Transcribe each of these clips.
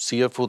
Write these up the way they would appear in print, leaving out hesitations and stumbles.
CFO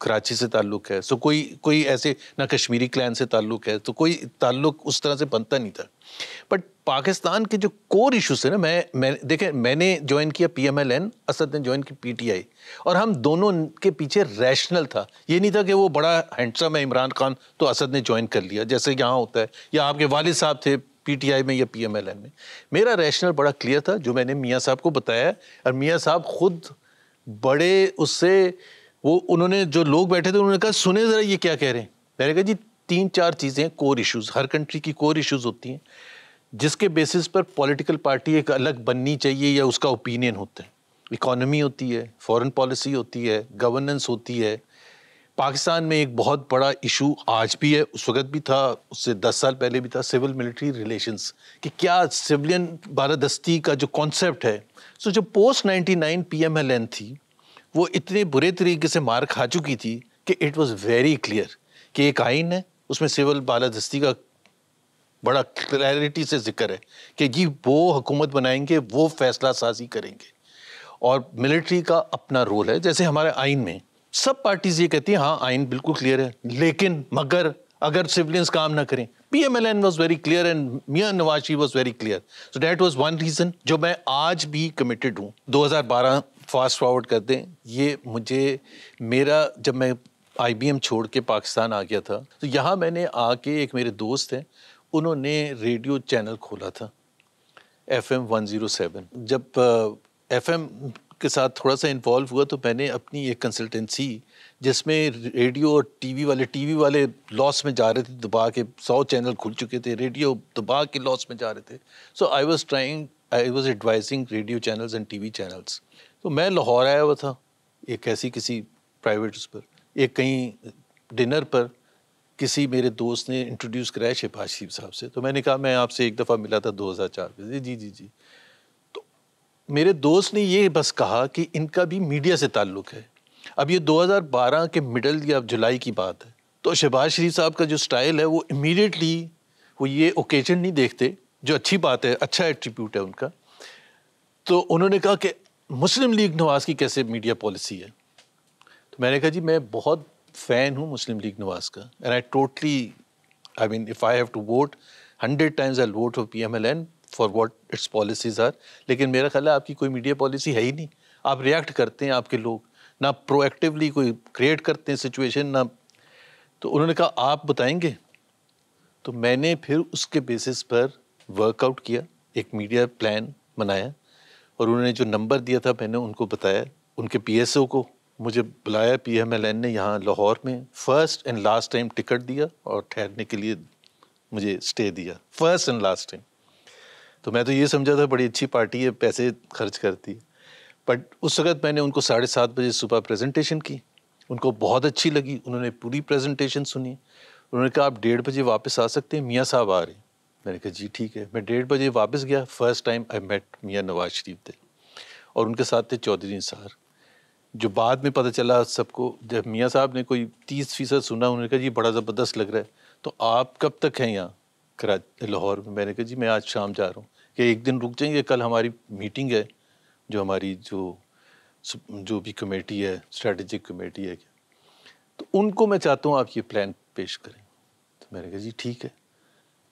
Karachi سے تعلق ہے, سو کوئی ایسے نہ کشمیری کلین سے تعلق ہے, تو کوئی تعلق اس طرح سے بنتا نہیں تھا. بٹ پاکستان کے جو کور ایشوز تھے نا, میں دیکھیں میں نے جوائن کیا PMLN, اسد نے جوائن کی PTI, اور ہم دونوں کے پیچھے ریشنل تھا. یہ نہیں تھا کہ وہ بڑا ہینڈسم ہے عمران خان تو اسد نے جوائن کر لیا جیسے یہاں ہوتا ہے, یا آپ کے والد صاحب تھے PTI میں یا PMLN میں. میرا ریشنل بڑا کلیئر تھا جو میں نے میاں صاحب کو بتایا, اور میاں صاحب خود بڑے اس سے وہ انہوں نے جو لوگ بیٹھے تھے انہوں نے کہا سنیں ذرا یہ کیا کہہ رہے ہیں. میں نے کہا جی 3-4 چیزیں کور ایشوز, ہر کنٹری کی کور ایشوز ہوتی ہیں جس کے بیسس پر پولیٹیکل پارٹی ایک الگ بننی چاہیے یا اس کا اوپینین ہوتا ہے. اکانومی ہوتی ہے, فورن پالیسی ہوتی ہے, گورننس ہوتی ہے. پاکستان میں ایک بہت بڑا ایشو آج بھی ہے, اس وقت بھی تھا, اس سے 10 سال پہلے بھی تھا, سول ملٹری ریلیشنز, کہ کیا سویلین بالادستی کا جو کانسیپٹ ہے. سو جو پوسٹ 99 PMLN تھی وہ اتنے برے طریقے سے مار کھا چکی تھی کہ اٹ واز ویری کلیئر کہ ایک آئین ہے, اس میں سول بالادستی کا بڑا کلیئرٹی سے ذکر ہے کہ جی وہ حکومت بنائیں گے, وہ فیصلہ سازی کریں گے, اور ملٹری کا اپنا رول ہے. جیسے ہمارے آئین میں سب پارٹیز یہ کہتی ہیں ہاں آئین بالکل کلیئر ہے, لیکن مگر اگر سولینز کام نہ کریں. PMLN was very clear and Mian Nawaz Sharif was very clear. So that was one reason جو میں آج بھی کمیٹڈ ہوں. 2012 فاسٹ فارورڈ کر دیں, یہ مجھے میرا جب میں IBM چھوڑ کے پاکستان آ گیا تھا تو یہاں میں نے آ کے ایک میرے دوست ہیں انہوں نے ریڈیو چینل کھولا تھا FM 107. جب FM کے ساتھ تھوڑا سا انوالو ہوا تو میں نے اپنی ایک کنسلٹنسی جس میں ریڈیو اور ٹی وی والے لاس میں جا رہے تھے, دبا کے 100 چینل کھل چکے تھے, ریڈیو دبا کے لاس میں جا رہے تھے. So I was advising radio channels and TV channels. تو میں لاہور آیا ہوا تھا ایک ایسی کسی پرائیویٹ اس پر, ایک کہیں ڈنر پر کسی میرے دوست نے انٹروڈیوس کرایا شہباز شریف صاحب سے. تو میں نے کہا میں آپ سے ایک دفعہ ملا تھا 2004 میں. جی. تو میرے دوست نے یہ بس کہا کہ ان کا بھی میڈیا سے تعلق ہے. اب یہ 2012 کے مڈل یا جولائی کی بات ہے, تو شہباز شریف صاحب کا جو سٹائل ہے وہ امیڈیٹلی وہ یہ اوکیجن نہیں دیکھتے, جو اچھی بات ہے, اچھا ایٹریبیوٹ ہے ان کا. تو انہوں نے کہا کہ مسلم لیگ نواز کی کیسے میڈیا پالیسی ہے. تو میں نے کہا جی میں بہت فین ہوں مسلم لیگ نواز کا, and I totally I mean if I have to vote 100 times I'll vote for PMLN for what its policies are. لیکن میرا خیال ہے آپ کی کوئی میڈیا پالیسی ہے ہی نہیں. آپ ریئیکٹ کرتے ہیں, آپ کے لوگ نہ پرو ایکٹیولی کوئی کریٹ کرتے ہیں سچویشن نہ. تو انہوں نے کہا آپ بتائیں گے. تو میں نے پھر اس کے بیسس پر ورک آؤٹ کیا, ایک میڈیا پلان بنایا, اور انہوں نے جو نمبر دیا تھا میں نے ان کو بتایا. ان کے PSO کو مجھے بلایا, PMLN نے یہاں لاہور میں first and last time ticket دیا اور ٹھہرنے کے لیے مجھے اسٹے دیا, فرسٹ اینڈ لاسٹ ٹائم. تو میں تو یہ سمجھا تھا بڑی اچھی پارٹی ہے, پیسے خرچ کرتی ہے. بٹ اس وقت میں نے ان کو 7:30 بجے صبح پریزنٹیشن کی, ان کو بہت اچھی لگی, انہوں نے پوری پریزنٹیشن سنی. انہوں نے کہا آپ 1:30 بجے واپس آ سکتے ہیں, میاں صاحب آ رہے ہیں. میں نے کہا جی ٹھیک ہے. میں 1:30 بجے واپس گیا. فرسٹ ٹائم آئی میٹ میاں نواز شریف تھے, اور ان کے ساتھ تھے چودھری نثار. جو بعد میں پتہ چلا سب کو, جب میاں صاحب نے کوئی 30% سنا, انہوں نے کہا جی بڑا زبردست لگ رہا ہے, تو آپ کب تک ہیں یہاں لاہور میں. میں نے کہا جی میں آج شام جا رہا ہوں, کہ ایک دن رک جائیں گے, کل ہماری میٹنگ ہے, جو ہماری جو بھی کمیٹی ہے, اسٹریٹجک کمیٹی ہے, تو ان کو میں چاہتا ہوں آپ یہ پلان پیش کریں. تو میں نے کہا جی ٹھیک ہے.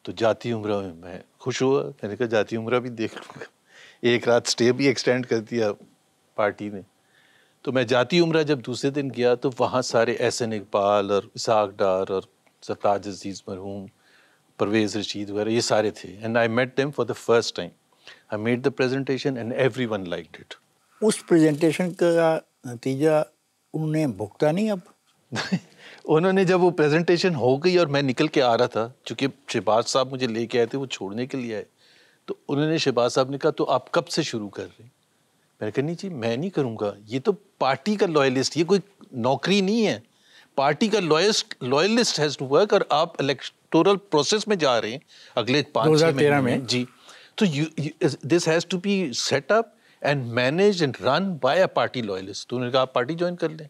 تو جاتی عمرہ میں خوش ہوا. میں نے کہا جاتی عمرہ بھی دیکھ لوں گا, ایک رات سٹے بھی ایکسٹینڈ کر دیا پارٹی نے. تو میں جاتی عمرہ جب دوسرے دن گیا تو وہاں سارے احسن اقبال اور اسحاق ڈار اور سرتاج عزیز مرحوم, پرویز رشید وغیرہ, یہ سارے تھے. And I met them for the first time. I made the presentation and everyone liked it. اس پریزنٹیشن کا نتیجہ انہوں نے بھگتا نہیں اب؟ انہوں نے جب وہ پریزنٹیشن ہو گئی اور میں نکل کے آ رہا تھا, چونکہ شہباز صاحب مجھے لے کے آئے تھے, وہ چھوڑنے کے لیے آئے, تو انہوں نے شہباز صاحب نے کہا تو آپ کب سے شروع کر رہے ہیں. میں نے کہا نہیں جی میں نہیں کروں گا, یہ تو پارٹی کا لوئلسٹ, یہ کوئی نوکری نہیں ہے. پارٹی کا لوئلسٹ ہیز ٹو ورک, اور آپ الیکٹورل پروسیس میں جا رہے ہیں اگلے 5-6 مہینے میں. جی تو this has to be set up and manage and run by a party loyalist. تو انہوں نے کہا آپ پارٹی جوائن کر لیں.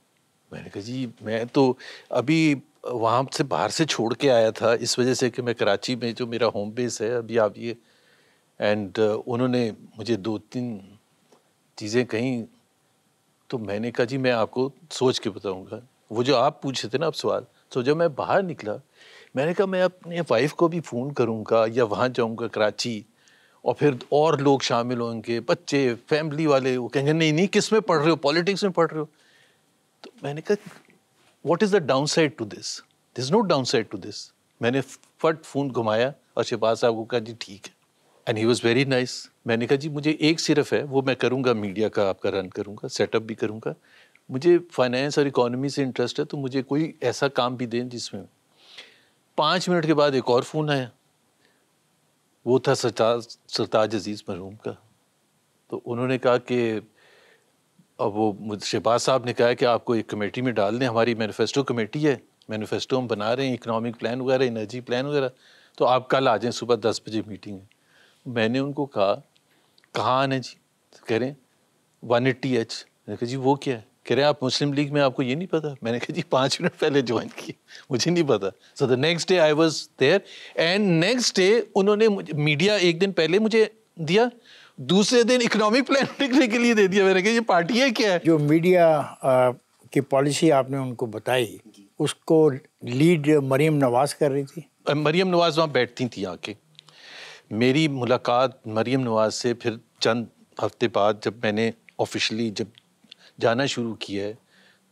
میں نے کہا جی میں تو ابھی وہاں سے باہر سے چھوڑ کے آیا تھا اس وجہ سے کہ میں کراچی میں جو میرا ہوم بیس ہے ابھی آپ یہ, اینڈ انہوں نے مجھے 2-3 چیزیں کہیں, تو میں نے کہا جی میں آپ کو سوچ کے بتاؤں گا. وہ جو آپ پوچھے تھے نا اب سوال. تو جب میں باہر نکلا میں نے کہا میں اپنے وائف کو بھی فون کروں گا یا وہاں جاؤں گا کراچی, اور پھر اور لوگ شامل ہوں گے, بچے, فیملی والے, وہ کہیں گے نہیں نہیں کس میں پڑھ رہے ہو, پالیٹکس میں پڑھ رہے ہو. تو میں نے کہا what is the downside to this, there is no downside to this. میں نے فٹ فون گھمایا اور شہباز صاحب کو کہا جی ٹھیک ہے, and he was very nice. میں نے کہا جی مجھے ایک صرف ہے, وہ میں کروں گا, میڈیا کا آپ کا رن کروں گا, سیٹ اپ بھی کروں گا, مجھے فائنینس اور اکانومی سے انٹرسٹ ہے, تو مجھے کوئی ایسا کام بھی دیں جس میں. 5 منٹ کے بعد ایک اور فون آیا, وہ تھا سرتاج عزیز مرحوم کا. تو انہوں نے کہا کہ اب وہ شہباز صاحب نے کہا کہ آپ کو ایک کمیٹی میں ڈال دیں, ہماری مینیفیسٹو کمیٹی ہے, مینیفیسٹو ہم بنا رہے ہیں, اکنامک پلان وغیرہ, انرجی پلان وغیرہ, تو آپ کل آ جائیں, صبح 10 بجے میٹنگ ہے. میں نے ان کو کہا کہاں آنا جی؟ کہہ رہے ہیں 180H. میں نے کہا جی وہ کیا ہے؟ کہہ رہے ہیں آپ مسلم لیگ میں, آپ کو یہ نہیں پتا؟ میں نے کہا جی 5 منٹ پہلے جوائن کی, مجھے نہیں پتا. So the next day I was there, and next day انہوں نے میڈیا ایک دن پہلے مجھے دیا, دوسرے دن اکنامک پلان لکھنے کے لیے دے دیا. میں نے کہا یہ پارٹی ہے کیا ہے؟ جو میڈیا کی پالیسی آپ نے ان کو بتائی, اس کو لیڈ مریم نواز کر رہی تھی. مریم نواز وہاں بیٹھتی تھیں آ کے. میری ملاقات مریم نواز سے پھر چند ہفتے بعد جب میں نے آفیشلی جب جانا شروع کیا ہے,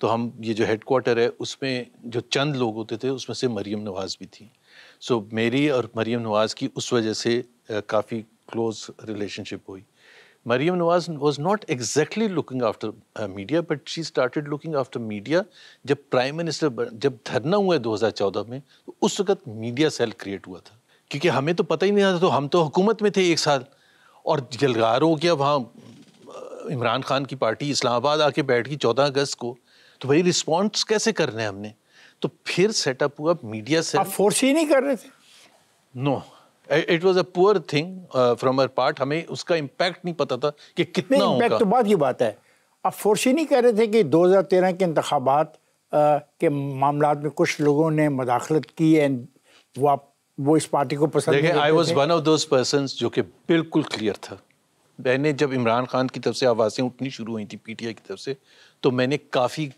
تو ہم یہ جو ہیڈ کوارٹر ہے اس میں جو چند لوگ ہوتے تھے اس میں سے مریم نواز بھی تھیں. سو میری اور مریم نواز کی اس وجہ سے کافی کلوز ریلیشن شپ ہوئی. Maryam Nawaz was not exactly looking after media, but she started looking after media جب پرائم منسٹر, جب دھرنا ہوا ہے 2014 میں, اس وقت میڈیا سیل کریٹ ہوا تھا, کیونکہ ہمیں تو پتہ ہی نہیں تھا. تو ہم تو حکومت میں تھے 1 سال, اور جلگار ہو گیا وہاں عمران خان کی پارٹی اسلام آباد آ کے بیٹھ گئی 14 اگست کو, تو بھائی رسپانس کیسے کرنا ہے ہم نے. تو پھر سیٹ اپ ہوا میڈیا سیل. آپ فورس ہی نہیں کر رہے تھے؟ نو, اٹ واز اے پور تھنگ فرام آور پارٹ. ہمیں اس کا امپیکٹ نہیں پتا تھا کہ کتنا ہوگا. امپیکٹ تو بعد کی بات ہے. آپ فورس ہی نہیں کر رہے تھے کہ 2013 کے انتخابات کے معاملات میں کچھ لوگوں نے مداخلت کی ہے, وہ اس پارٹی کو پسند نہیں کرتے تھے؟ I was one of those persons جو کہ بالکل کلیئر تھا. میں نے جب عمران خان کی طرف سے آوازیں اٹھنی شروع ہوئی تھی پی ٹی آئی کی طرف سے, تو میں نے کافی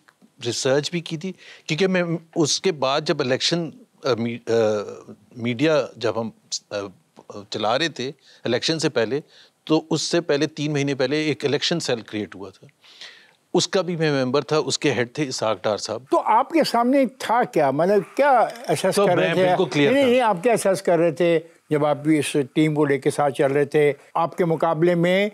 ریسرچ بھی کی تھی, کیونکہ میں اس کے بعد جب الیکشن میڈیا جب ہم چلا رہے تھے الیکشن سے پہلے, تو اس سے پہلے 3 مہینے پہلے ایک الیکشن سیل کریٹ ہوا تھا, اس کا بھی میں ممبر تھا. اس کے ہیڈ تھے اسحاق ڈار صاحب. تو آپ کے سامنے تھا کیا, مطلب کیا اسیس کر رہے تھے؟ نہیں, آپ کیا اسیس کر رہے تھے جب آپ بھی اس ٹیم کو لے کے ساتھ چل رہے تھے؟ آپ کے مقابلے میں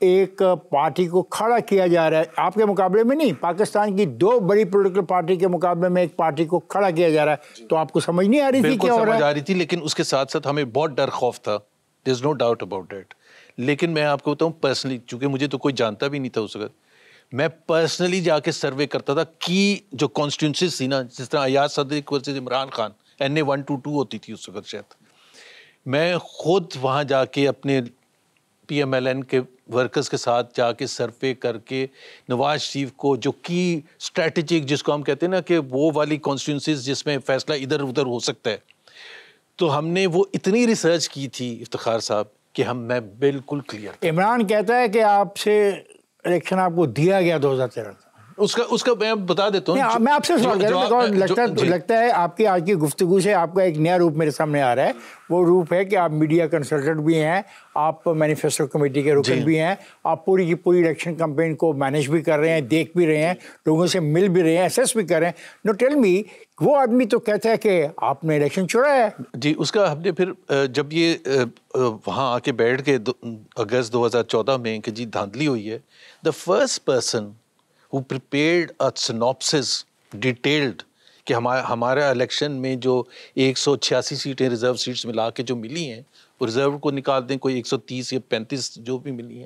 ایک پارٹی کو کھڑا کیا جا رہا ہے, آپ کے مقابلے میں نہیں, پاکستان کی 2 بڑی پولیٹیکل پارٹی کے مقابلے میں ایک پارٹی کو کھڑا کیا جا رہا ہے, تو آپ کو سمجھ نہیں آ رہی تھی کیا ہو رہا ہے؟ بالکل سمجھ آ رہی تھی, لیکن اس کے ساتھ ساتھ ہمیں بہت ڈر خوف تھا. دیر is no doubt about that. لیکن میں آپ کو بتاؤں پرسنلی, چونکہ مجھے تو کوئی جانتا بھی نہیں تھا اس وقت, میں پرسنلی جا کے سروے کرتا تھا کہ جو کانسٹیٹوئنسیز تھی نا, جس طرح ایاز صدیق ورسز عمران خان, NA 122 ہوتی تھی اس وقت شاید, میں خود وہاں جا کے اپنے PMLN کے ورکرز کے ساتھ جا کے سروے کر کے نواز شریف کو جو کی اسٹریٹجک, جس کو ہم کہتے ہیں نا کہ وہ والی کانسٹیٹوئنسیز جس میں فیصلہ ادھر ادھر ہو سکتا ہے, تو ہم نے وہ اتنی ریسرچ کی تھی افتخار صاحب کہ میں بالکل کلیئر. عمران کہتا ہے کہ آپ سے الیکشن آپ کو دیا گیا 2013 اس کا میں بتا دیتا ہوں. میں آپ سے سوال کر رہا ہوں, لگتا ہے آپ کی آج کی گفتگو سے آپ کا ایک نیا روپ میرے سامنے آ رہا ہے. وہ روپ ہے کہ آپ میڈیا کنسلٹنٹ بھی ہیں, آپ مینیفیسٹو کمیٹی کے رکن بھی ہیں, آپ پوری کی پوری الیکشن کمپین کو مینیج بھی کر رہے ہیں, دیکھ بھی رہے ہیں, لوگوں سے مل بھی رہے ہیں, اسیس بھی کر رہے ہیں. نو ٹیل می, وہ آدمی تو کہتا ہے کہ آپ نے الیکشن چڑھایا ہے. جی, اس کا ہم نے پھر جب یہ وہاں آ کے بیٹھ کے اگست 2014 میں کہ جی دھاندلی ہوئی ہے, the first person who prepared a synopsis detailed کہ ہمارا الیکشن میں جو 186 سیٹیں ریزرو سیٹس ملا کے جو ملی ہیں, وہ ریزرو کو نکال دیں کوئی 130 یا 35 جو بھی ملی ہیں,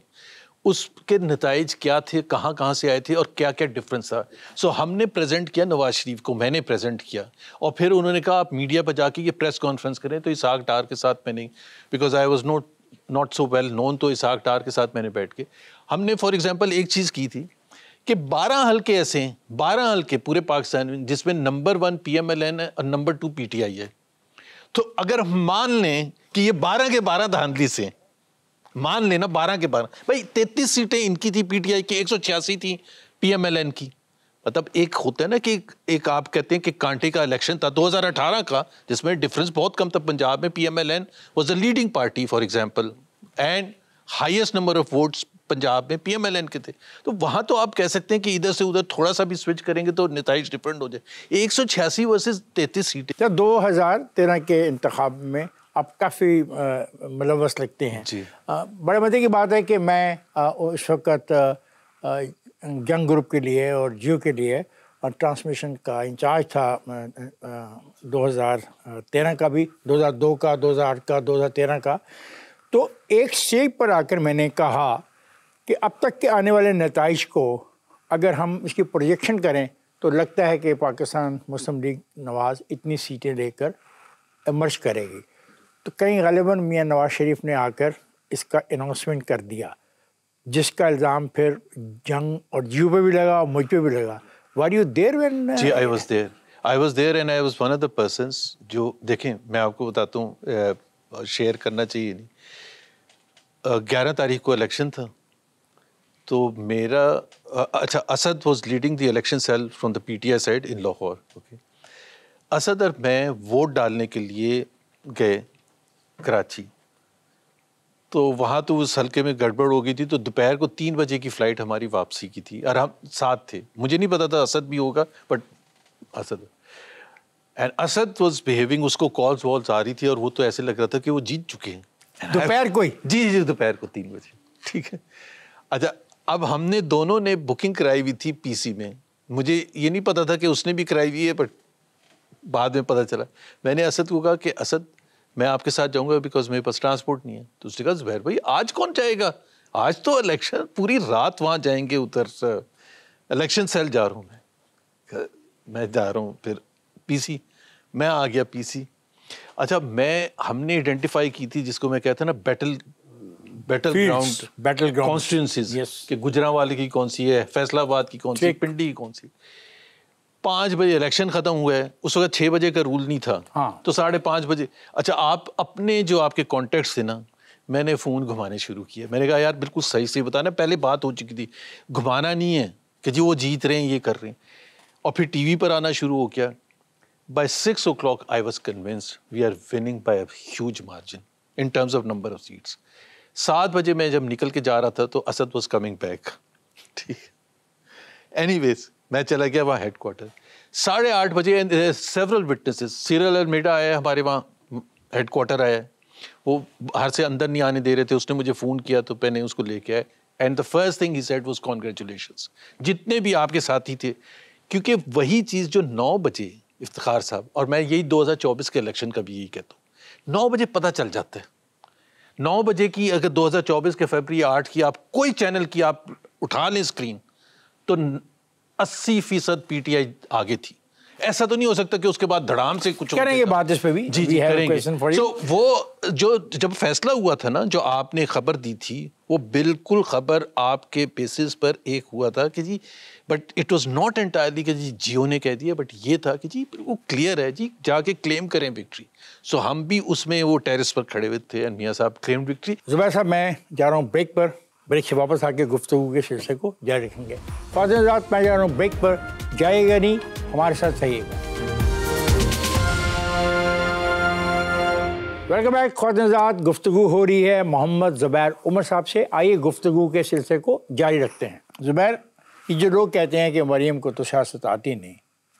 اس کے نتائج کیا تھے, کہاں کہاں سے آئے تھے اور کیا کیا ڈفرینس تھا. سو ہم نے پریزنٹ کیا نواز شریف کو, میں نے پریزنٹ کیا, اور پھر انہوں نے کہا آپ میڈیا پہ جا کے یہ پریس کانفرنس کریں. تو اسحاق ڈار کے ساتھ میں نے, because I was not so well known, تو اسحاق ڈار کے ساتھ میں نے بیٹھ کے ہم نے فار ایگزامپل ایک چیز کی تھی کہ 12 حلقے ایسے ہیں, 12 حلقے پورے پاکستان میں جس میں نمبر 1 PMLN ہے اور نمبر 2 PTI ہے. تو اگر ہم مان لیں کہ یہ 12 کے 12 دھاندلی سے, مان لینا 12 کے 12, بھائی 33 سیٹیں ان کی تھی PTI کی, 186 تھی PMLN کی, مطلب ایک ہوتا ہے نا کہ ایک آپ کہتے ہیں کہ کانٹے کا الیکشن تھا 2018 کا جس میں ڈفرنس بہت کم تھا. پنجاب میں P M L N was the leading party for example and highest number of votes Punjab میں پی ایم ایل این کے تھے. تو وہاں تو آپ کہہ سکتے ہیں کہ ادھر سے ادھر تھوڑا سا بھی سوئچ کریں گے تو نتائج ڈفرنٹ ہو جائے. 186 ورسز 33 سیٹیں. 2013 کے انتخاب میں آپ کافی ملوث لگتے ہیں. جی بڑے مزے کی بات ہے کہ میں اس وقت ینگ گروپ کے لیے اور جیو کے لیے ٹرانسمیشن کا انچارج تھا 2013 کا بھی, 2002 کا, 2008 کا, 2013 کا. تو ایک اسٹیج پر آ کر میں نے کہا کہ اب تک کے آنے والے نتائج کو اگر ہم اس کی پروجیکشن کریں تو لگتا ہے کہ پاکستان مسلم لیگ نواز اتنی سیٹیں لے کر ایمرج کرے گی. تو کہیں غالباً میاں نواز شریف نے آ کر اس کا اناؤنسمنٹ کر دیا, جس کا الزام پھر جنگ اور جیو پہ بھی لگا اور مجھ پہ بھی لگا. Were you there when G I was there and I was one of the persons جو دیکھیں میں آپ کو بتاتا ہوں, شیئر کرنا چاہیے نہیں. 11 تاریخ کو الیکشن تھا تو میرا اچھا Asad was leading the election cell from the P T I side in Lahore. Okay, Asad اور میں ووٹ ڈالنے کے لیے گئے کراچی. تو وہاں تو اس حلقے میں گڑبڑ ہو گئی تھی, تو دوپہر کو 3 بجے کی فلائٹ ہماری واپسی کی تھی اور ہم ساتھ تھے. مجھے نہیں پتا تھا اسد بھی ہوگا but Asad and Asad was behaving, اس کو کالز والز آ رہی تھی اور وہ تو ایسے لگ رہا تھا کہ وہ جیت چکے ہیں دوپہر کو ہی. جی دوپہر کو 3 بجے. ٹھیک ہے, اچھا اب ہم نے دونوں نے بکنگ کرائی ہوئی تھی پی سی میں. مجھے یہ نہیں پتا تھا کہ اس نے بھی کرائی ہوئی ہے بٹ بعد میں پتہ چلا. میں نے اسد کو کہا کہ اسد میں آپ کے ساتھ جاؤں گا بیکاز میرے پاس ٹرانسپورٹ نہیں ہے. تو اس نے کہا زبیر بھائی آج کون جائے گا, آج تو الیکشن پوری رات وہاں جائیں گے, ادھر الیکشن سیل جا رہا ہوں میں جا رہا ہوں. پھر پی سی میں آ گیا پی سی. اچھا ہم نے آئیڈینٹیفائی کی تھی جس کو میں کہتا نا بیٹل گراؤنڈ کانسٹیٹوئنسیز, کہ گجرانوالے کی کون سی ہے, فیصلہ آباد کی کون سی, پنڈی کی کون سی. 5 بجے الیکشن ختم ہوا ہے, اس وقت 6 بجے کا رول نہیں تھا تو 5:30 بجے. اچھا آپ اپنے جو آپ کے کانٹیکٹس تھے نا, میں نے فون گھمانے شروع کیا. میں نے کہا یار بالکل صحیح سے بتانا, پہلے بات ہو چکی تھی, گھمانا نہیں ہے کہ جی وہ جیت رہے ہیں یہ کر رہے ہیں. اور پھر ٹی وی پر آنا شروع ہو گیا. By 6 o'clock I was convinced we are winning by a huge margin in terms of number of seats. 7 بجے میں جب نکل کے جا رہا تھا تو اسد واز کمنگ بیک. ٹھیک, اینی ویز میں چلا گیا وہاں ہیڈ کوارٹر. 8:30 بجے سیورل وٹنسز, سیریل المیڈا آیا ہمارے وہاں ہیڈ کوارٹر آیا, وہ باہر سے اندر نہیں آنے دے رہے تھے. اس نے مجھے فون کیا تو میں نے اس کو لے کے آیا and the first thing he said was congratulations جتنے بھی آپ کے ساتھی تھے, کیونکہ وہی چیز جو 9 بجے افتخار صاحب, اور میں یہی 2024 کے الیکشن کا بھی یہی کہتا ہوں, 9 بجے پتہ چل جاتا ہے. 9 بجے کی اگر 2024 کے فیبری 8 کی آپ کوئی چینل کی آپ اٹھا لیں اسکرین تو 80% پی ٹی آئی آگے تھی. ایسا تو نہیں ہو سکتا کہ اس کے بعد دھڑام سے کچھ کریں گے بات اس پہ بھی. جی کریں گے. تو وہ جو جب فیصلہ ہوا تھا نا, جو آپ نے خبر دی تھی وہ بالکل خبر آپ کے بیسس پر ایک ہوا تھا کہ جی, but it was not entirely کہ جی جیو نے کہہ دیا, بٹ یہ تھا کہ جی وہ کلیئر ہے جی, جا کے کلیم کریں وکٹری. سو ہم بھی اس میں وہ ٹیرس پر کھڑے ہوئے تھے اینڈ میاں صاحب کلیم وکٹری. زبیر صاحب میں جا رہا ہوں بریک پر, بریک سے واپس آ کے گفتگو کے سلسلے کو جاری رکھیں گے. فاضل آزاد میں جا رہا ہوں بریک پر, جائے گا نہیں, ہمارے ساتھ رہیے گا. Welcome back. فاضل آزاد گفتگو ہو رہی ہے محمد زبیر عمر صاحب سے. آئیے گفتگو کے سلسلے کو جاری رکھتے ہیں. زبیر, یہ جو لوگ کہتے ہیں کہ مریم کو تو سیاست آتی نہیں,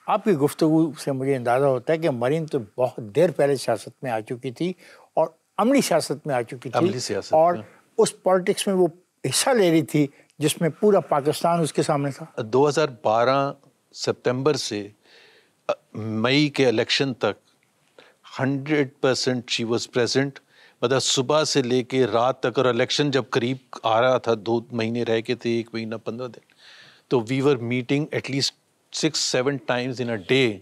آپ کی گفتگو سے مجھے اندازہ ہوتا ہے کہ مریم تو بہت دیر پہلے سیاست میں آ چکی تھی اور عملی سیاست میں آ چکی تھی, اور اس پالیٹکس میں وہ حصہ لے رہی تھی جس میں پورا پاکستان اس کے سامنے تھا. 2012 سپتمبر سے مئی کے الیکشن تک 100% شی واز پریزنٹ. مطلب صبح سے لے کے رات تک, اور الیکشن جب قریب آ رہا تھا, 2 مہینے رہ کے تھے, 1 مہینہ 15 دن, تو we were meeting at least 6-7 times in a day.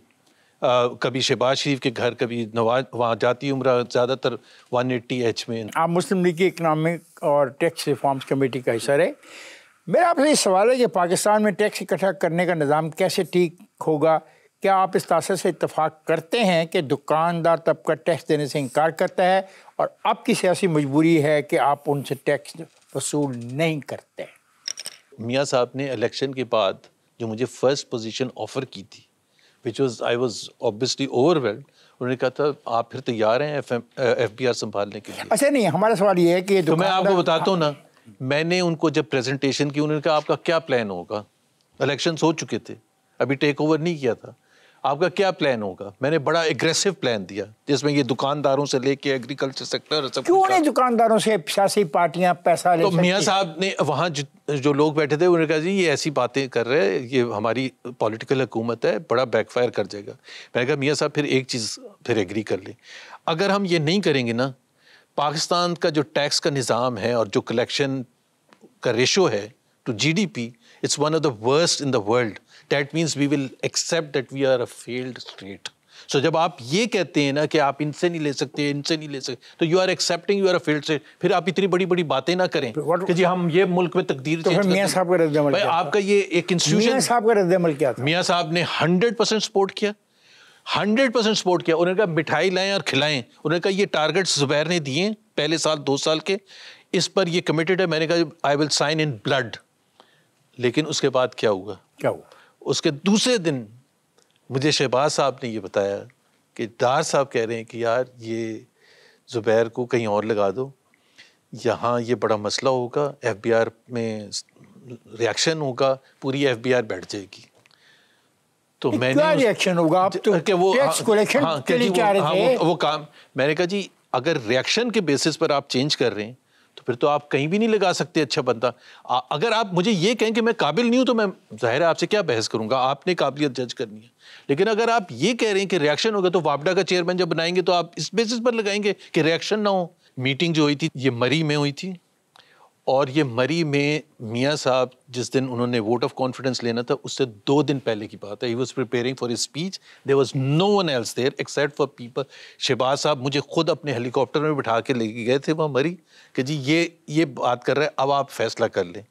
کبھی شہباز شریف کے گھر, کبھی نواز, وہاں جاتی عمرہ, زیادہ تر 180H میں. آپ مسلم لیگ کی اکنامک اور ٹیکس ریفارمز کمیٹی کا حصہ رہے. میرا آپ سے یہ سوال ہے کہ پاکستان میں ٹیکس اکٹھا کرنے کا نظام کیسے ٹھیک ہوگا؟ کیا آپ اس تاثر سے اتفاق کرتے ہیں کہ دکاندار طبقہ ٹیکس دینے سے انکار کرتا ہے اور آپ کی سیاسی مجبوری ہے کہ آپ ان سے ٹیکس وصول نہیں کرتے؟ میاں صاحب نے الیکشن کے بعد جو مجھے فرسٹ پوزیشن آفر کی تھی, I was obviously overwhelmed. انہوں نے کہا تھا آپ پھر تیار ہیں FBR سنبھالنے کے لیے؟ اچھا نہیں, ہمارا سوال یہ ہے کہ تو میں آپ کو بتاتا ہوں نا, میں نے ان کو جب پریزنٹیشن کی, انہوں نے کہا آپ کا کیا پلان ہوگا, الیکشنز ہو چکے تھے, ابھی ٹیک اوور نہیں کیا تھا, آپ کا کیا پلان ہوگا؟ میں نے بڑا اگریسو پلان دیا جس میں یہ دکانداروں سے لے کے ایگریکلچر سیکٹر سب. کیوں نہیں دکانداروں سے سیاسی پارٹیاں پیسہ لے تو سکتی؟ میاں صاحب نے وہاں جو لوگ بیٹھے تھے انہوں نے کہا جی یہ ایسی باتیں کر رہے ہیں, یہ ہماری پولیٹیکل حکومت ہے, بڑا بیک فائر کر جائے گا. میں نے کہا میاں صاحب پھر ایک چیز پھر ایگری کر لیں, اگر ہم یہ نہیں کریں گے نا, پاکستان کا جو ٹیکس کا نظام ہے اور جو کلیکشن کا ریشو ہے to GDP, it's one of the worst in the world. That means we will accept that we are a failed state. So جب آپ یہ کہتے ہیں نا کہ آپ ان سے نہیں لے سکتے, ان سے نہیں لے سکتے, تو you are accepting you are a failed state. پھر آپ اتنی بڑی بڑی باتیں نہ کریں کہ جی ہم یہ ملک میں تقدیر چینج کر دیں. میاں صاحب کا رد عمل کیا تھا؟ آپ کا یہ ایک انسٹیٹیوشن, میاں صاحب کا رد عمل کیا تھا؟ میاں صاحب نے 100% سپورٹ کیا, 100% سپورٹ کیا. انہوں نے کہا مٹھائی لائیں اور کھلائیں. انہوں نے کہا یہ ٹارگٹس زبیر نے دیے پہلے سال 2 سال کے, اس پر یہ کمیٹڈ ہے. میں نے کہا I will sign in blood. لیکن اس کے بعد کیا ہوا؟ کیا ہوا؟ اس کے دوسرے دن مجھے شہباز صاحب نے یہ بتایا کہ ڈار صاحب کہہ رہے ہیں کہ یار یہ زبیر کو کہیں اور لگا دو, یہاں یہ بڑا مسئلہ ہوگا, FBR میں ریاکشن ہوگا, پوری FBR بیٹھ جائے گی. تو میں نے ریاکشن ہوگا کہ وہ کلیکشن کے لیے کہہ رہے تھے وہ کام. میں نے کہا جی اگر ریاکشن کے بیسس پر آپ چینج کر رہے ہیں تو پھر تو آپ کہیں بھی نہیں لگا سکتے اچھا بندہ. اگر آپ مجھے یہ کہیں کہ میں قابل نہیں ہوں تو میں ظاہر ہے آپ سے کیا بحث کروں گا, آپ نے قابلیت جج کرنی ہے. لیکن اگر آپ یہ کہہ رہے ہیں کہ ریاکشن ہوگا تو واپڈا کا چیئرمین جب بنائیں گے تو آپ اس بیسس پر لگائیں گے کہ ریاکشن نہ ہو. میٹنگ جو ہوئی تھی یہ مری میں ہوئی تھی, اور یہ مری میں میاں صاحب جس دن انہوں نے ووٹ آف کانفیڈنس لینا تھا اس سے 2 دن پہلے کی بات ہے. He was preparing for his speech, there was no one else there except for people. Shahbaz صاحب مجھے خود اپنے ہیلی کاپٹر میں بٹھا کے لے کے گئے تھے وہاں مری کہ جی یہ بات کر رہے ہیں, اب آپ فیصلہ کر لیں.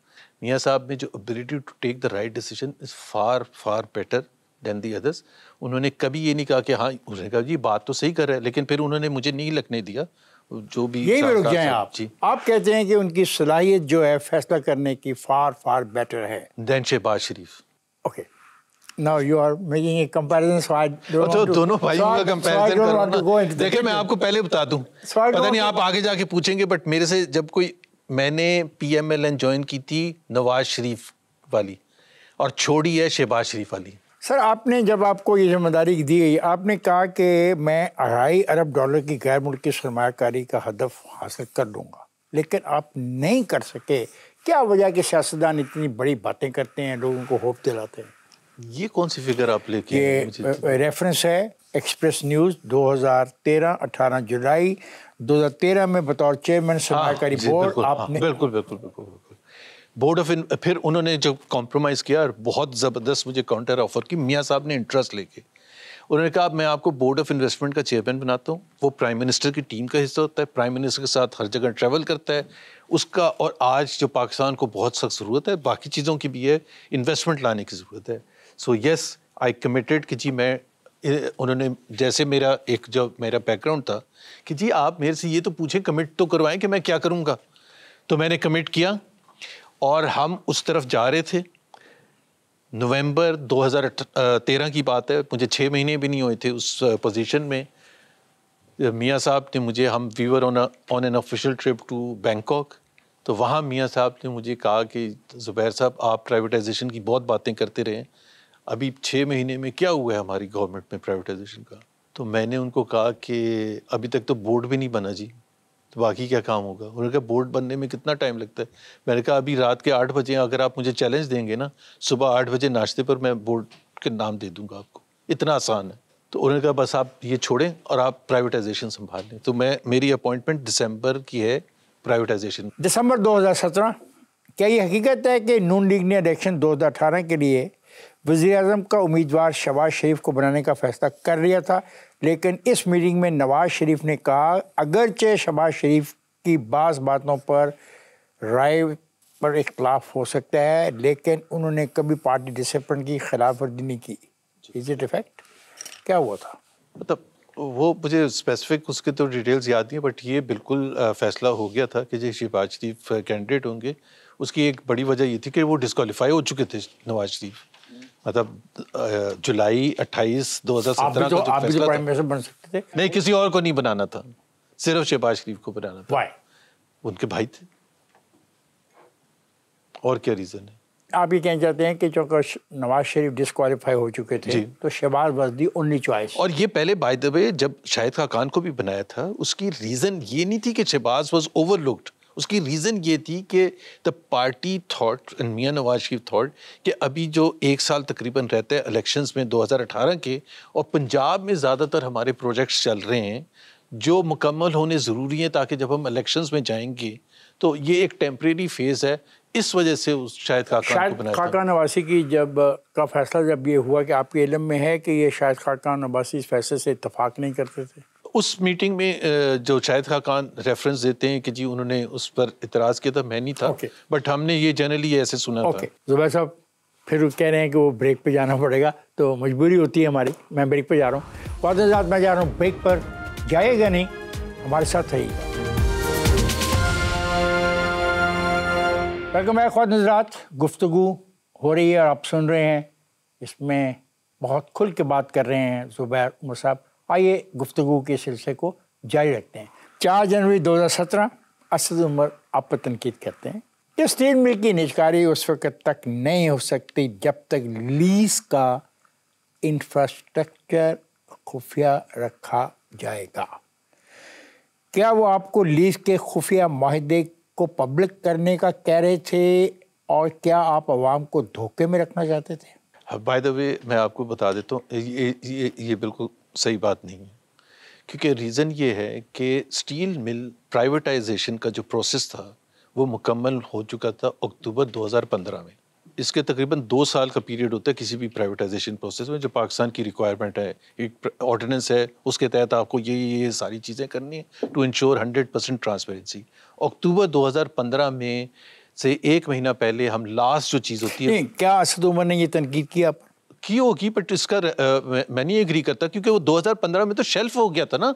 میاں صاحب میں جو ability to take the right decision is far far better than the others. انہوں نے کبھی یہ نہیں کہا کہ ہاں, انہوں نے کہا جی بات تو صحیح کر رہے ہیں, لیکن پھر انہوں نے مجھے نہیں لگنے دیا جو بھی. یہی میں رک جائیں آپ. جی آپ کہتے ہیں کہ ان کی صلاحیت جو ہے فیصلہ کرنے کی فار فار بیٹر ہے than Shahbaz Sharif. Okay now you are making a comparison. تو دونوں بھائیوں کا کمپیریزن کرو نا. دیکھیں میں آپ کو پہلے بتا دوں, پتہ نہیں آپ آگے جا کے پوچھیں گے, بٹ میرے سے جب کوئی, میں نے PMLN جوائن کی تھی نواز شریف والی اور چھوڑی ہے شہباز شریف والی. سر آپ نے جب آپ کو یہ ذمہ داری دی گئی, آپ نے کہا کہ میں $2.5 ارب کی غیر ملکی سرمایہ کاری کا ہدف حاصل کر لوں گا, لیکن آپ نہیں کر سکے. کیا وجہ کہ سیاستدان اتنی بڑی باتیں کرتے ہیں, لوگوں کو ہوپ دلاتے ہیں؟ یہ کون سی فگر آپ لے کے؟ یہ ریفرنس ہے ایکسپریس نیوز 2013 18 جولائی 2013 میں بطور چیئرمین سرمایہ کاری بورڈ آپ نے. بالکل بورڈ آف, پھر انہوں نے جب کمپرومائز کیا اور بہت زبردست مجھے کاؤنٹر آفر کی, میاں صاحب نے انٹرسٹ لے کے انہوں نے کہا میں آپ کو بورڈ آف انویسٹمنٹ کا چیئرمین بناتا ہوں. وہ پرائم منسٹر کی ٹیم کا حصہ ہوتا ہے, پرائم منسٹر کے ساتھ ہر جگہ ٹریول کرتا ہے اس کا. اور آج جو پاکستان کو بہت سخت ضرورت ہے, باقی چیزوں کی بھی ہے, انویسٹمنٹ لانے کی ضرورت ہے. سو یس آئی کمیٹیڈ کہ جی میں, انہوں نے جیسے میرا ایک جو میرا بیک گراؤنڈ تھا کہ جی آپ میرے سے یہ تو پوچھیں, کمٹ تو کروائیں کہ میں کیا کروں گا. تو میں نے کمٹ کیا اور ہم اس طرف جا رہے تھے. نومبر 2013 کی بات ہے, مجھے 6 مہینے بھی نہیں ہوئے تھے اس پوزیشن میں. میاں صاحب نے مجھے, ہم we were on an official trip to Bangkok, تو وہاں میاں صاحب نے مجھے کہا کہ زبیر صاحب آپ پرائیویٹائزیشن کی بہت باتیں کرتے رہے, ابھی 6 مہینے میں کیا ہوا ہے ہماری گورنمنٹ میں پرائیویٹائزیشن کا. تو میں نے ان کو کہا کہ ابھی تک تو بورڈ بھی نہیں بنا جی, تو باقی کیا کام ہوگا. انہوں نے کہا بورڈ بننے میں کتنا ٹائم لگتا ہے. میں نے کہا ابھی رات کے 8 بجے اگر آپ مجھے چیلنج دیں گے نا, صبح 8 بجے ناشتے پر میں بورڈ کے نام دے دوں گا آپ کو, اتنا آسان ہے. تو انہوں نے کہا بس آپ یہ چھوڑیں اور آپ پرائیویٹائزیشن سنبھال لیں. تو میری اپوائنٹمنٹ دسمبر کی ہے پرائیویٹائزیشن. دسمبر 2017. کیا یہ حقیقت ہے کہ نون لیگ نے الیکشن 2018 کے لیے وزیر اعظم کا امیدوار شہباز شریف کو بنانے کا فیصلہ کر لیا تھا, لیکن اس میٹنگ میں نواز شریف نے کہا اگرچہ شہباز شریف کی بعض باتوں پر رائے پر اختلاف ہو سکتا ہے, لیکن انہوں نے کبھی پارٹی ڈسپلن کی خلاف ورزی نہیں کی. از اٹ افیکٹ کیا ہوا تھا؟ مطلب وہ مجھے اسپیسیفک اس کے تو ڈیٹیلز یاد نہیں, بٹ یہ بالکل فیصلہ ہو گیا تھا کہ جی شہباز شریف کینڈیڈیٹ ہوں گے. اس کی ایک بڑی وجہ یہ تھی کہ وہ ڈسکوالیفائی ہو چکے تھے نواز شریف, مطلب جولائی 28 2017 کا آپ بھی تو پرائم منسٹر بن سکتے تھے. نہیں, کسی اور کو نہیں بنانا تھا, صرف شہباز شریف کو بنانا تھا. ان کے بھائی تھے. اور کیا ریزن ہے؟ آپ یہ کہنا چاہتے ہیں کہ چونکہ نواز شریف ڈسکوالیفائی ہو چکے تھے تو Shahbaz was the only choice. اور یہ پہلے بائی دا وے جب شاہد خاقان کو بھی بنایا تھا, اس کی ریزن یہ نہیں تھی کہ شہباز واز اوور لکڈ. اس کی ریزن یہ تھی کہ the party thought and Mian Nawaz Sharif thought کہ ابھی جو 1 سال تقریباً رہتے ہیں الیکشنز میں 2018 کے, اور پنجاب میں زیادہ تر ہمارے پروجیکٹس چل رہے ہیں جو مکمل ہونے ضروری ہیں تاکہ جب ہم الیکشنز میں جائیں گے تو یہ ایک ٹیمپریری فیز ہے. اس وجہ سے شاہد خاقان کو بنایا تھا. خاقان نواسی کی کا فیصلہ جب یہ ہوا کہ آپ کے علم میں ہے کہ یہ شاہد خاقان نواسی اس فیصلے سے اتفاق نہیں کرتے تھے؟ اس میٹنگ میں جو شاہد خاقان ریفرنس دیتے ہیں کہ جی انہوں نے اس پر اعتراض کیا تھا, میں نہیں تھا, بٹ ہم نے یہ جنرلی ایسے سنا تھا. زبیر صاحب پھر کہہ رہے ہیں کہ وہ بریک پہ جانا پڑے گا, تو مجبوری ہوتی ہے ہماری. میں بریک پہ جا رہا ہوں. خواتین حضرات میں جا رہا ہوں بریک پر, جائے گا نہیں, ہمارے ساتھ رہیے گا. ویلکم بیک خواتین حضرات. گفتگو ہو رہی ہے اور آپ سن رہے ہیں, اس میں بہت کھل کے بات کر رہے ہیں زبیر عمر صاحب. آئیے گفتگو کے سلسلے کو جاری رکھتے ہیں. 4 جنوری 2017 اسد عمر آپ پر تنقید کرتے ہیں کہ اسٹیل مل کی نجکاری اس وقت تک نہیں ہو سکتی جب تک لیز کا انفراسٹرکچر خفیہ رکھا جائے گا. کیا وہ آپ کو لیز کے خفیہ معاہدے کو پبلک کرنے کا کہہ رہے تھے, اور کیا آپ عوام کو دھوکے میں رکھنا چاہتے تھے؟ بائی دا وے میں آپ کو بتا دیتا ہوں, یہ بالکل صحیح بات نہیں ہے, کیونکہ ریزن یہ ہے کہ اسٹیل مل پرائیویٹائزیشن کا جو پروسیس تھا وہ مکمل ہو چکا تھا اکتوبر 2015 میں. اس کے تقریباً 2 سال کا پیریڈ ہوتا ہے کسی بھی پرائیویٹائزیشن پروسیس میں, جو پاکستان کی ریکوائرمنٹ ہے. ایک آرڈیننس ہے, اس کے تحت آپ کو یہ ساری چیزیں کرنی ہیں ٹو انشور 100% ٹرانسپیرنسی. اکتوبر 2015 میں سے 1 مہینہ پہلے ہم لاسٹ جو چیز ہوتی ہے. کیا اسد عمر نے یہ تنقید کی ہوگی, بٹ اس کا میں نہیں ایگری کرتا, کیونکہ وہ 2015 میں تو شیلف ہو گیا تھا نا.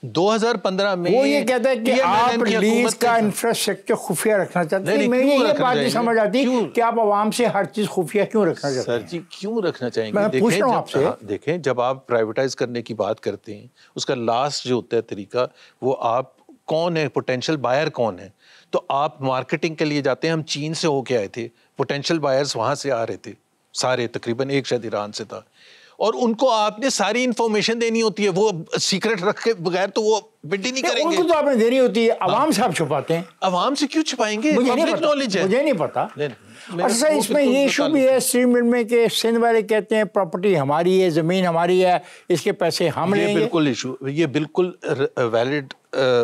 2015 میں وہ یہ کہتا ہے کہ آپ لیز کا انفراسٹرکچر خفیہ رکھنا چاہتے ہیں. میں یہ بات نہیں سمجھ آتی کہ آپ عوام سے ہر چیز خفیہ کیوں رکھنا چاہتے ہیں؟ سر جی کیوں رکھنا چاہیں گے؟ میں پوچھ رہا ہوں آپ سے. دیکھیں, جب آپ پرائیویٹائز کرنے کی بات کرتے ہیں, اس کا لاسٹ جو ہوتا ہے طریقہ, وہ آپ کون ہے, پوٹینشیل بائر کون ہے. تو آپ مارکیٹنگ کے لیے جاتے ہیں. ہم چین سے ہو کے آئے تھے, پوٹینشیل بائرز وہاں سے آ رہے تھے سارے, تقریباً ایک شاید ایران سے تھا, اور ان کو آپ نے ساری انفارمیشن دینی ہوتی ہے. وہ سیکرٹ رکھ کے بغیر تو وہ بڈ ہی نہیں کریں گے. ان کو تو آپ نے دینی ہوتی ہے, عوام سے آپ چھپاتے ہیں. عوام سے کیوں چھپائیں گے؟ پبلک نالج ہے. مجھے نہیں پتا. اچھا, اس میں یہ ایشو بھی ہے اسٹیل مل میں کہ سندھ والے کہتے ہیں پراپرٹی ہماری ہے, زمین ہماری ہے, اس کے پیسے ہم لیں گے. بالکل ایشو, یہ بالکل ویلڈ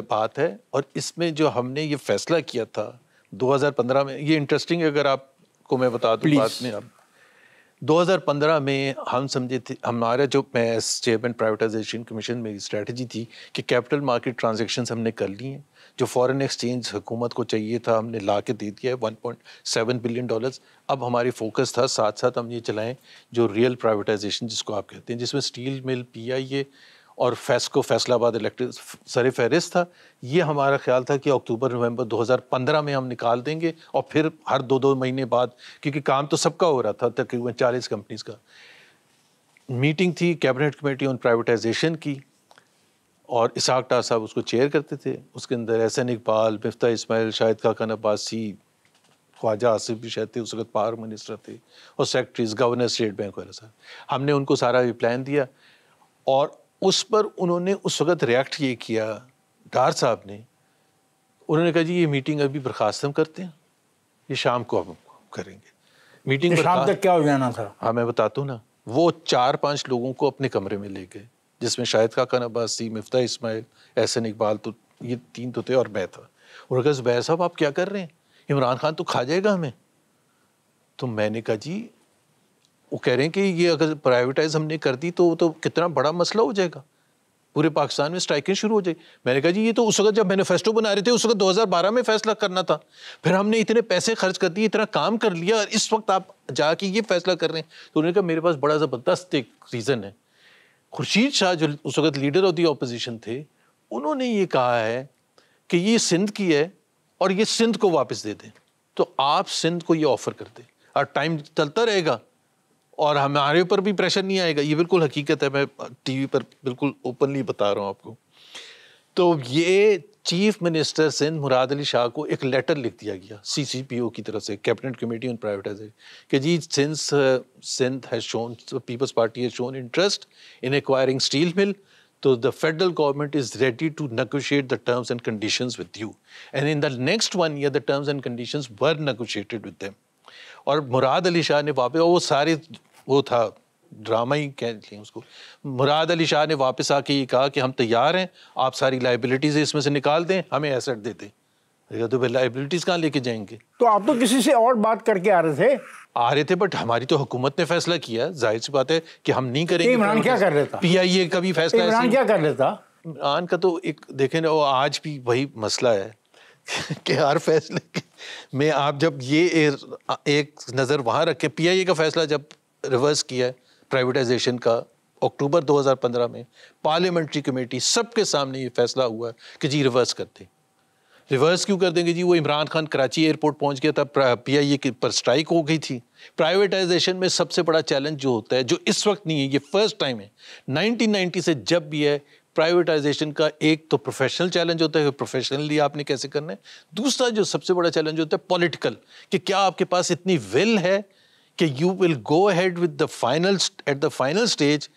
بات ہے. اور اس میں جو ہم نے یہ فیصلہ کیا تھا 2015 میں, یہ انٹرسٹنگ ہے, اگر آپ کو میں بتا دوں بات میں. اب 2015 میں ہم سمجھے تھے, ہمارا جو میں ایز چیئرمین پرائیویٹائزیشن کمیشن میں اسٹریٹجی تھی کہ کیپٹل مارکیٹ ٹرانزیکشنز ہم نے کر لی ہیں. جو فورن ایکسچینج حکومت کو چاہیے تھا ہم نے لا کے دے دیا ہے, $1.7 بلین. اب ہماری فوکس تھا ساتھ ساتھ ہم یہ چلائیں جو ریئل پرائیویٹائزیشن جس کو آپ کہتے ہیں, جس میں اسٹیل مل, PIA اور فیسکو فیصل آباد الیکٹرک سر فہرست تھا. یہ ہمارا خیال تھا کہ اکتوبر نومبر 2015 میں ہم نکال دیں گے, اور پھر ہر 2 مہینے بعد, کیونکہ کام تو سب کا ہو رہا تھا, تقریباً 40 کمپنیز کا. میٹنگ تھی کیبنٹ کمیٹی آن پرائیویٹائزیشن کی, اور اسحاق ڈار صاحب اس کو چیئر کرتے تھے. اس کے اندر احسن اقبال, مفتاح اسماعیل, شاہد خاقان عباسی, خواجہ آصف بھی شاید تھے اس وقت پاور منسٹر تھے, اور سیکرٹریز, گورنر اسٹیٹ بینک والا صاحب. ہم نے ان کو سارا پلان دیا, اور اس پر انہوں نے اس وقت ریئیکٹ یہ کیا, ڈار صاحب نے, انہوں نے کہا جی یہ میٹنگ ابھی برخاست ہم کرتے ہیں, یہ شام کو ہم کریں گے. میٹنگ شام تک کیا ہو جانا تھا؟ ہاں میں بتاتا ہوں نا. وہ 4-5 لوگوں کو اپنے کمرے میں لے گئے, جس میں شاہد خاقان عباسی, مفتاح اسماعیل, احسن اقبال, تو یہ 3 تو تھے, اور میں تھا. انہوں نے کہا زبیر صاحب آپ کیا کر رہے ہیں, عمران خان تو کھا جائے گا ہمیں. تو میں نے کہا جی, وہ کہہ رہے ہیں کہ یہ اگر پرائیویٹائز ہم نے کر دی تو کتنا بڑا مسئلہ ہو جائے گا, پورے پاکستان میں اسٹرائکنگ شروع ہو جائے. میں نے کہا جی یہ تو اس وقت جب مینیفیسٹو بنا رہے تھے اس وقت 2012 میں فیصلہ کرنا تھا, پھر ہم نے اتنے پیسے خرچ کر دیے, اتنا کام کر لیا, اور اس وقت آپ جا کے یہ فیصلہ کر رہے ہیں. تو انہوں نے کہا میرے پاس بڑا زبردست ایک ریزن ہے. خورشید شاہ جو اس وقت لیڈر آف دی اپوزیشن تھے, انہوں نے یہ کہا ہے کہ یہ سندھ کی ہے اور یہ سندھ کو واپس دے دیں, تو آپ سندھ کو یہ آفر کر دیں, اور ٹائم چلتا رہے گا, اور ہمارے اوپر بھی پریشر نہیں آئے گا. یہ بالکل حقیقت ہے, میں ٹی وی پر بالکل اوپنلی بتا رہا ہوں آپ کو. تو یہ چیف منسٹر سندھ مراد علی شاہ کو ایک لیٹر لکھ دیا گیا CCPO کی طرف سے, کیبنٹ کمیٹی آن پرائیویٹائزیشن, کہ جی Sindh has shown, Peoples Party has shown interest in acquiring steel mill, تو the federal government is ready to negotiate the terms and conditions with you. And in the next 1 year, the terms and conditions were negotiated with them. اور مراد علی شاہ نے واپس, وہ سارے وہ تھا drama ہی کہہ لیں اس کو, مراد علی شاہ نے واپس آ کے یہ کہا کہ ہم تیار ہیں, آپ ساری لائبلٹیز اس میں سے نکال دیں, ہمیں ایسٹ دے دیں. تو پھر لائبلٹیز کہاں لے کے جائیں گے؟ تو آپ تو کسی سے اور بات کر کے آ رہے تھے. بٹ ہماری تو حکومت نے فیصلہ کیا, ظاہر سی بات ہے کہ ہم نہیں کریں گے. عمران کیا کر لیتا؟ PIA کا بھی فیصلہ, عمران کیا کر لیتا؟ عمران کا تو ایک دیکھیں نا, وہ آج بھی وہی مسئلہ ہے کہ ہر فیصلے میں آپ جب یہ ایک نظر وہاں رکھیں, PIA کا فیصلہ جب ریورس کیا ہے پرائیویٹائزیشن کا اکتوبر 2015 میں, پارلیمنٹری کمیٹی سب کے سامنے یہ فیصلہ ہوا کہ جی ریورس کر دیں. ریورس کیوں کر دیں گے جی؟ وہ عمران خان کراچی ایئرپورٹ پہنچ گیا تھا, PIA پر اسٹرائک ہو گئی تھی. پرائیویٹائزیشن میں سب سے بڑا چیلنج جو ہوتا ہے, جو اس وقت نہیں ہے, یہ فرسٹ ٹائم ہے 1990 سے جب بھی ہے, پرائیویٹائزیشن کا ایک تو پروفیشنل چیلنج ہوتا ہے کہ پروفیشنلی آپ نے کیسے کرنا ہے. دوسرا جو سب سے بڑا چیلنج ہوتا ہے پولیٹیکل, کہ کیا آپ کے پاس اتنی ول ہے کہ you will go ahead with the final at the final stage.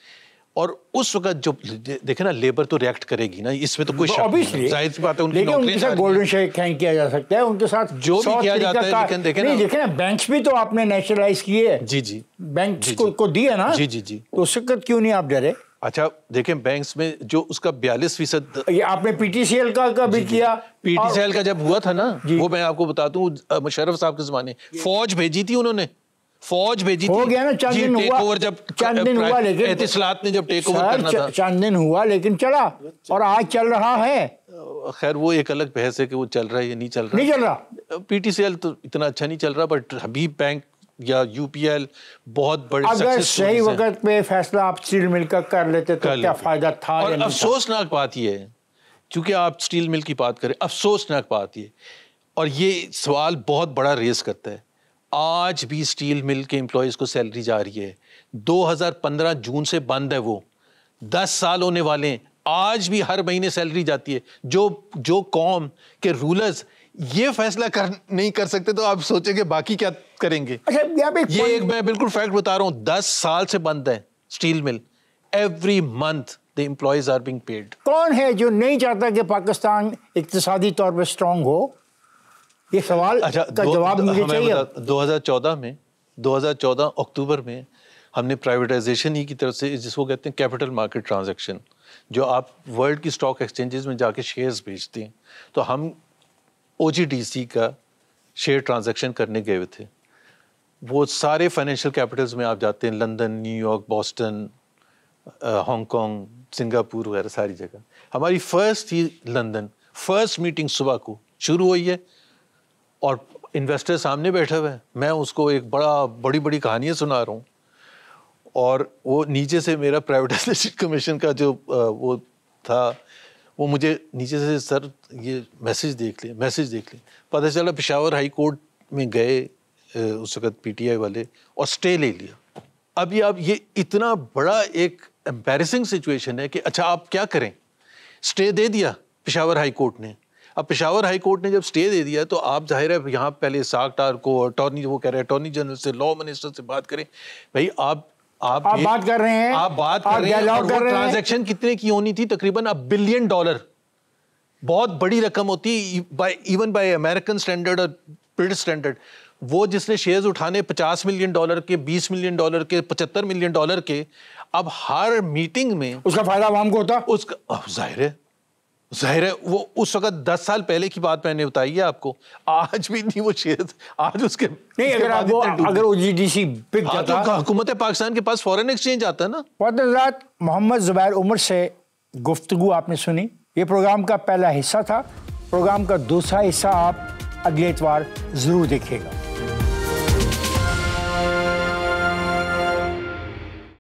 اور اس وقت جو دیکھیں نا, لیبر تو ریئیکٹ کرے گی نا, اس میں تو کوئی شک نہیں, ظاہر سی بات ہے. لیکن ان کے ساتھ گولڈن شیک ہینڈ کیا جا سکتا ہے, ان کے ساتھ جو بھی کیا جاتا ہے, لیکن دیکھیں نا بینکس بھی تو آپ نے نیشنلائز کیے. جی بینکس کو دیے نا. جی تو اس وقت کیوں نہیں آپ ڈرے؟ اچھا دیکھیں, بینکس میں جو اس کا 42%, یہ آپ نے PTCL کا بھی کیا. PTCL کا جب ہوا تھا نا, وہ میں آپ کو بتا دوں, مشرف صاحب کے زمانے فوج بھیجی تھی انہوں نے, فوج بھیجی تھی. ہو گیا نا چند دن ہوا, لیکن اتصالات نے جب ٹیک اوور کرنا تھا, چند دن ہوا لیکن چلا, اور آج چل رہا ہے. خیر وہ ایک الگ بحث ہے کہ وہ چل رہا ہے یا نہیں چل رہا. نہیں چل رہا. PTCL تو اتنا اچھا نہیں چل رہا, بٹ حبیب بینک یا UPL بہت بڑے اگر صحیح وقت پہ فیصلہ آپ اسٹیل مل کا کر لیتے تو کیا فائدہ تھا. اور افسوسناک بات یہ ہے, چونکہ آپ اسٹیل مل کی بات کریں, افسوسناک بات یہ, اور یہ سوال بہت بڑا ریز کرتا ہے, آج بھی اسٹیل مل کے امپلائیز کو سیلری جا رہی ہے. 2015 جون سے بند ہے, وہ 10 سال ہونے والے ہیں, آج بھی ہر مہینے سیلری جاتی ہے. جو قوم کے رولرز یہ فیصلہ نہیں کر سکتے, تو آپ سوچیں کہ باقی کیا کریں گے. یہ ایک میں بالکل فیکٹ بتا رہا ہوں, 10 سال سے بند ہے steel mill. Every month the employees are being paid. کون ہے جو نہیں چاہتا کہ پاکستان اقتصادی طور پہ اسٹرانگ ہو؟ یہ سوال کا جواب مجھے چاہیے. 2014 اکتوبر میں ہم نے پرائیویٹائزیشن ہی کی طرف سے, جس کو کہتے ہیں کیپٹل مارکیٹ ٹرانزیکشن, جو آپ ورلڈ کی اسٹاک ایکسچینجز میں جا کے شیئرز بیچتے ہیں, تو ہم OGDC کا شیئر ٹرانزیکشن کرنے گئے ہوئے تھے. وہ سارے فائنینشیل کیپٹلز میں آپ جاتے ہیں, London, new York, Boston, Hong Kong, Singapore وغیرہ ساری جگہ. ہماری فرسٹ تھی لندن, فرسٹ میٹنگ صبح کو شروع ہوئی ہے, اور انویسٹر سامنے بیٹھے ہوئے ہیں, میں اس کو ایک بڑی کہانیاں سنا رہا ہوں, اور وہ نیچے سے میرا پرائیویٹائزیشن کمیشن کا جو وہ تھا, وہ مجھے نیچے سے, سر یہ میسج دیکھ لیں. پتہ چلا پشاور ہائی کورٹ میں گئے اس وقت PTI والے, اور اسٹے لے لیا. ابھی آپ یہ اتنا بڑا ایک امپیرسنگ سچویشن ہے کہ اچھا آپ کیا کریں, اسٹے دے دیا پشاور ہائی کورٹ نے. اب پشاور ہائی کورٹ نے جب اسٹے دے دیا, تو آپ ظاہر ہے یہاں پہلے ساکھ ٹار کو اٹارنی جنرل سے, لا منسٹر سے بات کریں. بھائی آپ بات کر رہے ہیں, اور وہ ٹرانزیکشن کتنے کی ہونی تھی؟ تقریباً $1 بلین, بہت بڑی رقم ہوتی ایون بائی امریکن اسٹینڈرڈ اور برٹش اسٹینڈرڈ. وہ جس نے شیئرز اٹھانے $50 ملین کے, $20 ملین کے, $75 ملین کے, اب ہر میٹنگ میں اس کا فائدہ عوام کو ہوتا. اس کا ظاہر ہے وہ اس وقت 10 سال پہلے کی بات میں نے بتائی ہے آپ کو, آج بھی نہیں وہ شیئر, آج اس کے نہیں. اگر OGDC بک جاتا, حکومت پاکستان کے پاس فورن ایکسچینج آتا ہے نا. بہت حضرات, محمد زبیر عمر سے گفتگو آپ نے سنی. یہ پروگرام کا پہلا حصہ تھا. پروگرام کا دوسرا حصہ آپ اگلے اتوار ضرور دیکھیے گا.